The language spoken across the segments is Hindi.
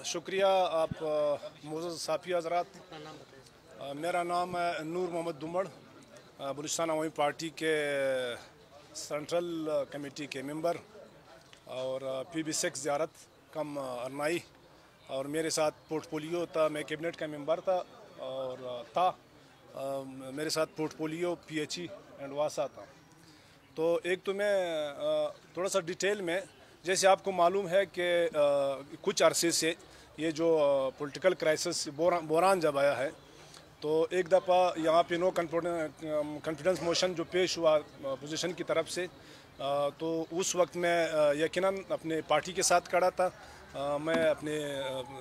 शुक्रिया आप मोअज़्ज़ज़ साफ़ी हज़रात। मेरा नाम है नूर मोहम्मद दुमड़, बलूचिस्तान अवामी पार्टी के सेंट्रल कमेटी के मेंबर और PB6 ज़ियारत कम अरनाई, और मेरे साथ पोर्टफोलियो था। मैं कैबिनेट का मेंबर था और मेरे साथ पोर्टफोलियो PHE एंड वासा था। तो एक तो मैं थोड़ा सा डिटेल में, जैसे आपको मालूम है कि कुछ अरसे से ये जो पॉलिटिकल क्राइसिस बहरान जब आया है, तो एक दफ़ा यहाँ पे नो कॉन्फिडेंस मोशन जो पेश हुआ अपोजिशन की तरफ से, तो उस वक्त मैं यकीनन अपने पार्टी के साथ खड़ा था। मैं अपने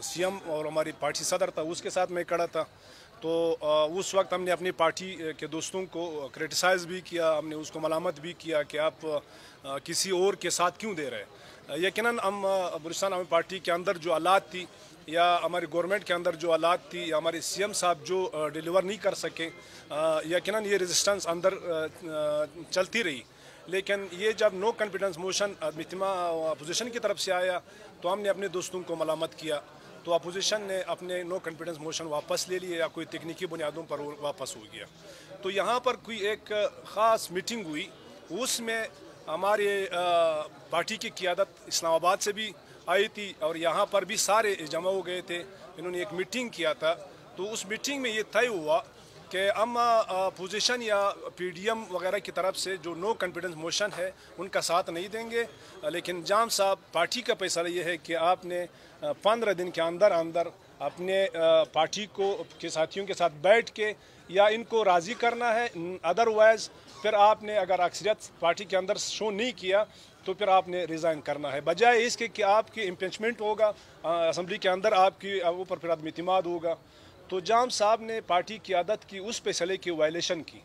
CM और हमारी पार्टी सदर था उसके साथ मैं खड़ा था। तो उस वक्त हमने अपनी पार्टी के दोस्तों को क्रिटिसाइज़ भी किया, हमने उसको मलामत भी किया कि आप किसी और के साथ क्यों दे रहे हैं। यकीनन हम बलूचिस्तान अवामी पार्टी के अंदर जो हालात थी या हमारी गवर्नमेंट के अंदर जो हालात थी या हमारे CM साहब जो डिलीवर नहीं कर सके, यकीनन ये रेजिस्टेंस अंदर चलती रही। लेकिन ये जब नो कॉन्फिडेंस मोशन अपोजिशन की तरफ से आया तो हमने अपने दोस्तों को मलामत किया, तो अपोजिशन ने अपने नो कॉन्फिडेंस मोशन वापस ले लिए या कोई तकनीकी बुनियादों पर वापस हो गया। तो यहाँ पर कोई एक ख़ास मीटिंग हुई, उसमें हमारे पार्टी की क़ियादत इस्लामाबाद से भी आई थी और यहाँ पर भी सारे जमा हो गए थे। इन्होंने एक मीटिंग किया था, तो उस मीटिंग में ये तय हुआ कि हम अपोजिशन या PDM वगैरह की तरफ से जो नो कॉन्फिडेंस मोशन है उनका साथ नहीं देंगे। लेकिन जाम साहब पार्टी का फैसला ये है कि आपने 15 दिन के अंदर अंदर अपने पार्टी को के साथियों के साथ बैठ के या इनको राज़ी करना है, अदरवाइज़ फिर आपने अगर अक्सरियत पार्टी के अंदर शो नहीं किया तो फिर आपने रिज़ाइन करना है, बजाय इसके कि आपकी इम्पीचमेंट होगा असम्बली के अंदर, आपकी ऊपर फिर आदमी इतिमाद होगा। तो जाम साहब ने पार्टी की आदत की उस फैसले की वायलेशन की।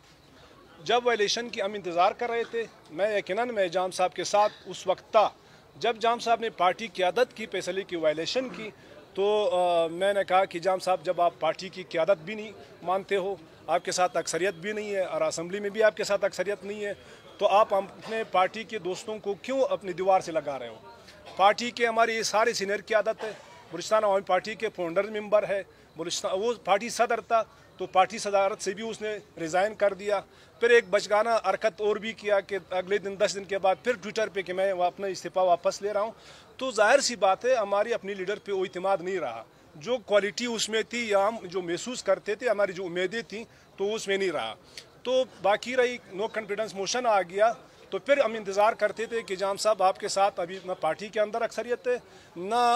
जब वायलेशन की हम इंतज़ार कर रहे थे, मैं यकीनन मैं जाम साहब के साथ उस वक्त था जब जाम साहब ने पार्टी की आदत की फैसले की वायलेशन की। तो मैंने कहा कि जाम साहब, जब आप पार्टी की क़यादत भी नहीं मानते हो, आपके साथ अक्सरियत भी नहीं है और असम्बली में भी आपके साथ अक्सरियत नहीं है, तो आप अपने पार्टी के दोस्तों को क्यों अपनी दीवार से लगा रहे हो। पार्टी के हमारी सारे सीनियर की आदत है, बलूचिस्तान अवामी पार्टी के फाउंडर मेंबर है, बलूचिस्तान वो पार्टी सदर था, तो पार्टी सदारत से भी उसने रिज़ाइन कर दिया। फिर एक बचगाना हरकत और भी किया कि अगले दिन 10 दिन के बाद फिर ट्विटर पे कि मैं अपना इस्तीफ़ा वापस ले रहा हूँ। तो जाहिर सी बात है हमारी अपनी लीडर पे वो इतिमाद नहीं रहा, जो क्वालिटी उसमें थी या हम जो महसूस करते थे, हमारी जो उम्मीदें थी, तो उसमें नहीं रहा। तो बाकी रही नो कॉन्फिडेंस मोशन आ गया, तो फिर हम इंतज़ार करते थे कि जाम साहब आपके साथ अभी ना पार्टी के अंदर अक्सरियत है, ना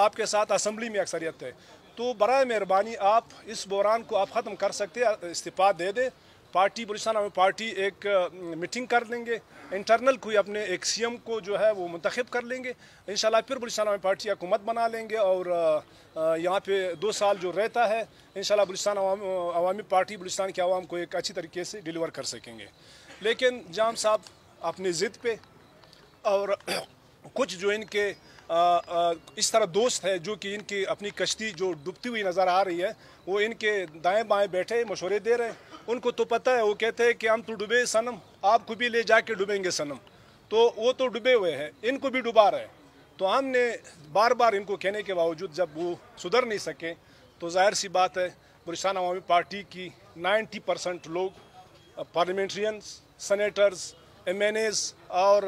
आपके साथ असम्बली में अक्सरियत है, तो बराए मेहरबानी आप इस बहरान को आप ख़त्म कर सकते हैं, इस्तीफ़ा दे दे। पार्टी बलूचिस्तान अवामी पार्टी एक मीटिंग कर लेंगे, इंटरनल कोई अपने एक CM को जो है वो मुंतखब कर लेंगे, इंशाल्लाह फिर बलूचिस्तान अवामी पार्टी हुकूमत बना लेंगे और यहाँ पे 2 साल जो रहता है इंशाल्लाह बलूचिस्तान अवामी पार्टी बलूचिस्तान के आवाम को एक अच्छी तरीके से डिलीवर कर सकेंगे। लेकिन जाम साहब अपनी ज़िद पे और कुछ जो इनके इस तरह दोस्त है जो कि इनकी अपनी कश्ती जो डूबती हुई नज़र आ रही है, वो इनके दाएं बाएं बैठे मशवरे दे रहे हैं। उनको तो पता है, वो कहते हैं कि हम तो डूबे सनम, आपको भी ले जाके डूबेंगे सनम। तो वो तो डूबे हुए हैं, इनको भी डुबा रहे हैं। तो हमने बार बार इनको कहने के बावजूद जब वो सुधर नहीं सके, तो जाहिर सी बात है बलूचिस्तान अवामी पार्टी की 90% लोग, पार्लियामेंट्रियंस, सेनेटर्स, MNAs और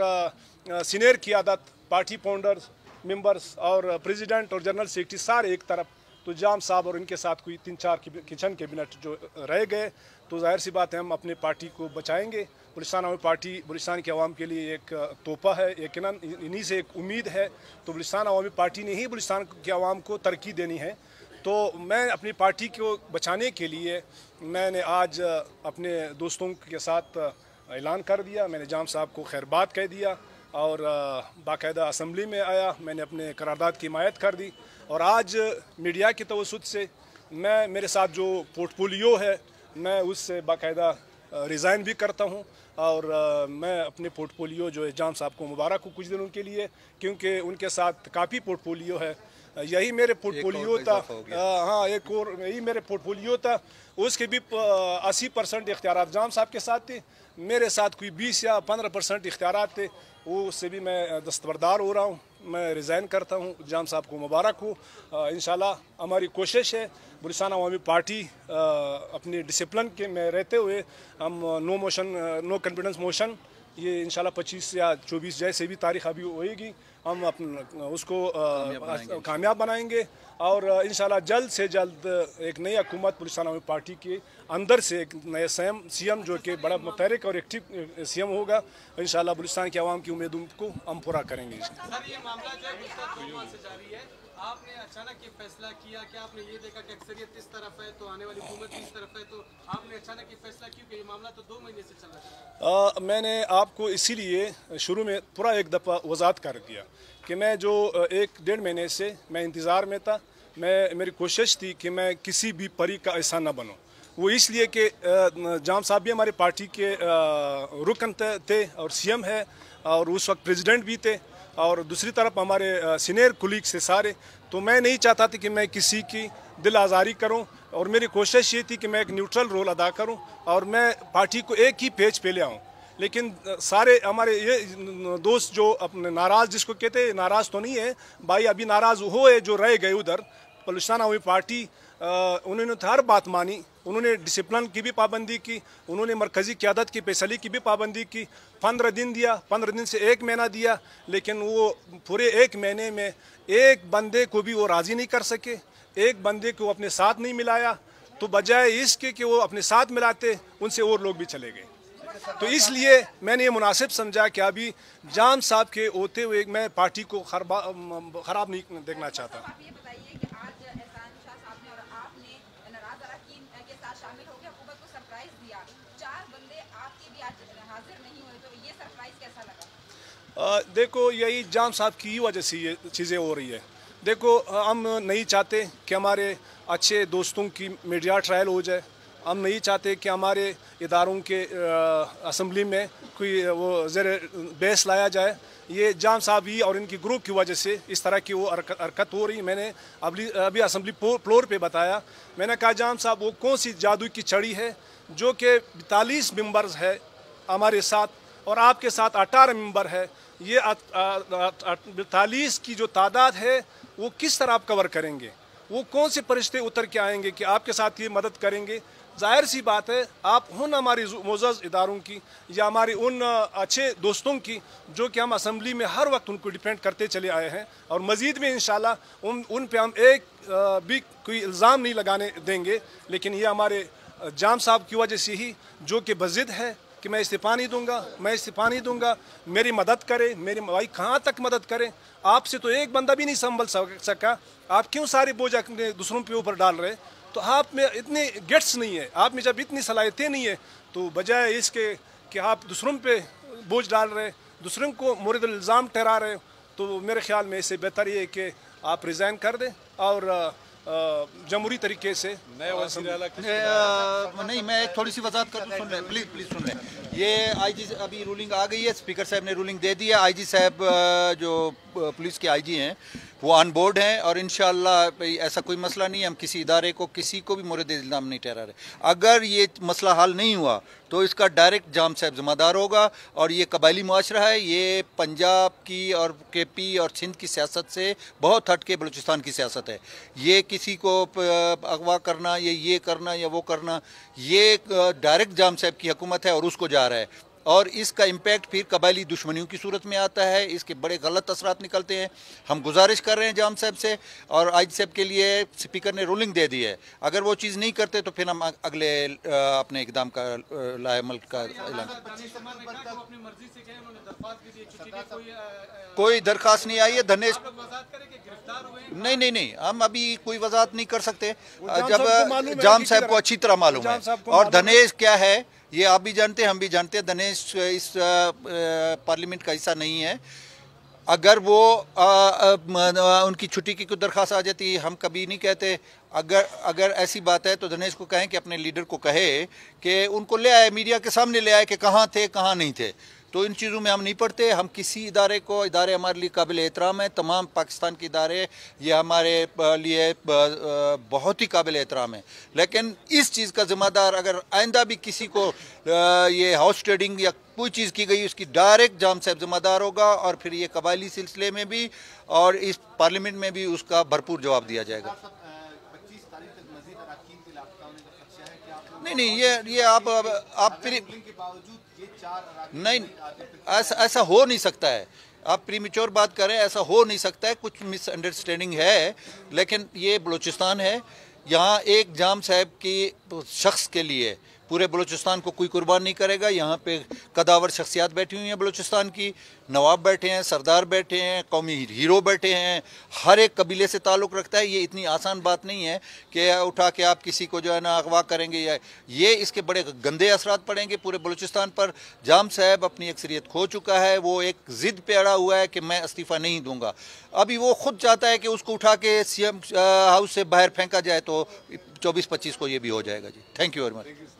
सीनियर क़यादत, पार्टी फाउंडर्स, मेंबर्स और प्रेसिडेंट और जनरल सेक्रेटरी सारे एक तरफ, तो जाम साहब और इनके साथ कोई 3-4 किचन कैबिनेट जो रह गए। तो जाहिर सी बात है हम अपनी पार्टी को बचाएंगे। बलूचिस्तान अवामी पार्टी बलूचिस्तान के अवाम के लिए एक तोहफा है, यकीनन इन्हीं से एक उम्मीद है। तो बलूचिस्तान अवामी पार्टी ने ही बलूचिस्तान के अवाम को तरक्की देनी है। तो मैं अपनी पार्टी को बचाने के लिए मैंने आज अपने दोस्तों के साथ ऐलान कर दिया, मैंने जाम साहब को खैरबाद कह दिया और बाकायदा असम्बली में आया, मैंने अपने करारदाद की हिमायत कर दी। और आज मीडिया की तवस्सुत से मैं मेरे साथ जो पोर्टफोलियो है मैं उससे बाकायदा रिज़ाइन भी करता हूँ और मैं अपने पोर्टफोलियो जो है जाम साहब को मुबारक हूँ कुछ दिनों के लिए, क्योंकि उनके साथ काफ़ी पोर्टफोलियो है। यही मेरे पोर्टफोलियो था, हाँ एक और यही मेरे पोर्टफोलियो था। उसके भी 80% इख्तियारात जाम साहब के साथ थे, मेरे साथ कोई 20 या 15% इख्तियारात थे, वो उससे भी मैं दस्तबरदार हो रहा हूँ। मैं रिज़ाइन करता हूँ। जाम साहब को मुबारक हो। इंशाल्लाह हमारी कोशिश है बलूचिस्तान अवामी पार्टी अपनी डिसिप्लिन के में रहते हुए हम नो कॉन्फिडेंस मोशन ये इंशाल्लाह 25 या 24 जैसे भी तारीख अभी होएगी हम उसको कामयाब बनाएंगे और इंशाल्लाह जल्द से जल्द एक नई हुकूमत बलूचिस्तान अवामी पार्टी के अंदर से एक नया सीएम जो कि बड़ा मुतहरिक और एक्टिव सीएम होगा। इंशाल्लाह बलूचिस्तान के अवाम की उम्मीदों को हम पूरा करेंगे। सर ये मामला जो है पिछले 2 माह से जारी है, आपने अचानक ये फैसला किया कि आपने ये देखा कि अक्सरियत इस तरफ है तो आने वाली हुकूमत भी इस तरफ है, तो आपने अचानक ये फैसला क्यों किया? ये मामला तो 2 महीने से चल रहा है। मैंने आपको इसीलिए शुरू में पूरा एक दफ़ा वजाहत कर दिया कि मैं जो 1-1.5 महीने से मैं इंतज़ार में था। मेरी कोशिश थी कि मैं किसी भी परी का ऐसा न बनूं। वो इसलिए कि जाम साहब भी हमारी पार्टी के रुकन थे और सीएम है और उस वक्त प्रेसिडेंट भी थे और दूसरी तरफ हमारे सीनियर कुलीग से सारे। तो मैं नहीं चाहता था कि मैं किसी की दिल आज़ारी करूं और मेरी कोशिश ये थी कि मैं एक न्यूट्रल रोल अदा करूं और मैं पार्टी को एक ही पेज पे ले आऊं। लेकिन सारे हमारे ये दोस्त जो अपने नाराज़, जिसको कहते हैं नाराज़ तो नहीं है भाई, अभी नाराज़ हुए जो रह गए उधर बलूचिस्तान अवामी पार्टी, उन्होंने तो हर बात मानी। उन्होंने डिसिप्लिन की भी पाबंदी की, उन्होंने मरकज़ी क़यादत की फैसले की भी पाबंदी की। 15 दिन दिया, 15 दिन से 1 महीना दिया, लेकिन वो पूरे 1 महीने में एक बंदे को भी वो राज़ी नहीं कर सके, एक बंदे को अपने साथ नहीं मिलाया। तो बजाय इसके कि वो अपने साथ मिलाते, उनसे और लोग भी चले गए। तो इसलिए मैंने ये मुनासिब समझा कि अभी जाम साहब के होते हुए मैं पार्टी को ख़राब नहीं देखना चाहता। देखो यही जाम साहब की वजह से ये चीज़ें हो रही है। देखो हम नहीं चाहते कि हमारे अच्छे दोस्तों की मीडिया ट्रायल हो जाए, हम नहीं चाहते कि हमारे इदारों के असम्बली में कोई वो ज़र बहस लाया जाए। ये जाम साहब ही और इनकी ग्रुप की वजह से इस तरह की वो हरकत हो रही। मैंने अभी असम्बली फ्लोर पे बताया, मैंने कहा जाम साहब वो कौन सी जादू की छड़ी है जो कि 42 मेंबर्स है हमारे साथ और आपके साथ 18 मेंबर है। ये 42 की जो तादाद है वो किस तरह आप कवर करेंगे? वो कौन से फरिश्ते उतर के आएंगे कि आपके साथ ये मदद करेंगे? जाहिर सी बात है आप उन हमारी मोअज़्ज़ज़ इदारों की या हमारी उन अच्छे दोस्तों की जो कि हम असम्बली में हर वक्त उनको डिफेंड करते चले आए हैं और मज़ीद में इंशाल्लाह उन पे हम एक भी कोई इल्ज़ाम नहीं लगाने देंगे। लेकिन ये हमारे जाम साहब की वजह से ही जो कि बज़िद है कि मैं इस्तीफ़ा नहीं दूंगा, मैं इस्तीफ़ा नहीं दूंगा, मेरी मदद करें। मेरी भाई कहाँ तक मदद करें? आपसे तो एक बंदा भी नहीं संभल सका, आप क्यों सारे बोझ अपने दूसरों के ऊपर डाल रहे? तो आप में इतने गेट्स नहीं है, आप में जब इतनी सलाहियतें नहीं है तो बजाय इसके कि आप दूसरों पे बोझ डाल रहे, दूसरों को मुर्द इल्ज़ाम ठहरा रहे, तो मेरे ख्याल में इससे बेहतर ये है कि आप रिज़ाइन कर दें और जमहूरी तरीके से नहीं, मैं थोड़ी सी वजाहत कर दूं, सुन लें प्लीज़ सुन लें। ये आईजी अभी रूलिंग आ गई है, स्पीकर साहब ने रूलिंग दे दी है। आईजी साहब जो पुलिस के आईजी हैं वो ऑन बोर्ड हैं और इंशाअल्लाह ऐसा कोई मसला नहीं है। हम किसी इदारे को किसी को भी मुर्द इल्ज़ाम नहीं ठहरा रहे। अगर ये मसला हल नहीं हुआ तो इसका डायरेक्ट जाम साहब ज़िम्मेदार होगा और ये कबायली मुआशरा है। ये पंजाब की और KP और सिंध की सियासत से बहुत हट के बलूचिस्तान की सियासत है। ये किसी को अगवा करना, ये करना या वो करना, ये डायरेक्ट जाम साहब की हुकूमत है और उसको जा रहा है और इसका इम्पैक्ट फिर कबायली दुश्मनियों की सूरत में आता है। इसके बड़े गलत असरात निकलते हैं। हम गुजारिश कर रहे हैं जाम साहब से और आईजी साहब के लिए स्पीकर ने रूलिंग दे दी है। अगर वो चीज़ नहीं करते तो फिर हम अगले अपने इक़दाम का लाएमल का ऐलान। कोई दरख्वास्त नहीं आई है धनेश, नहीं, हम अभी कोई वजाहत नहीं कर सकते जब जाम साहब को अच्छी तरह मालूम है। और धनेश क्या है ये आप भी जानते हैं, हम भी जानते हैं। धनेश इस पार्लियामेंट का हिस्सा नहीं है। अगर वो उनकी छुट्टी की कोई दरख्वास्त आ जाती, हम कभी नहीं कहते। अगर ऐसी बात है तो धनेश को कहें कि अपने लीडर को कहे कि उनको ले आए, मीडिया के सामने ले आए कि कहाँ थे कहाँ नहीं थे। तो इन चीज़ों में हम नहीं पढ़ते। हम किसी इदारे को, इदारे हमारे लिए काबिल एहतराम है, तमाम पाकिस्तान के इदारे ये हमारे लिए बहुत ही काबिल एहतराम है, लेकिन इस चीज़ का ज़िम्मेदार अगर आइंदा भी किसी को ये हाउस ट्रेडिंग या कोई चीज़ की गई उसकी डायरेक्ट जाम साहब ज़िम्मेदार होगा, और फिर ये कबायली सिलसिले में भी और इस पार्लियामेंट में भी उसका भरपूर जवाब दिया जाएगा। नहीं, ये आप नहीं, ऐसा हो नहीं सकता है। आप प्रीमेच्योर बात करें, ऐसा हो नहीं सकता है, कुछ मिसअंडरस्टैंडिंग है, लेकिन ये बलूचिस्तान है, यहाँ एक जाम साहब की शख्स के लिए पूरे बलूचिस्तान को कोई कुर्बान नहीं करेगा। यहाँ पे कदावर शख्सियात बैठी हुई हैं बलूचिस्तान की, नवाब बैठे हैं, सरदार बैठे हैं, कौमी हीरो बैठे हैं, हर एक कबीले से ताल्लुक़ रखता है। ये इतनी आसान बात नहीं है कि उठा के आप किसी को जो है ना अगवा करेंगे, या ये इसके बड़े गंदे असरात पड़ेंगे पूरे बलूचिस्तान पर। जाम साहब अपनी अक्सरियत खो चुका है, वो एक ज़िद पे अड़ा हुआ है कि मैं इस्तीफ़ा नहीं दूंगा। अभी वो खुद चाहता है कि उसको उठा के CM हाउस से बाहर फेंका जाए, तो 24-25 को ये भी हो जाएगा जी। Thank you very much.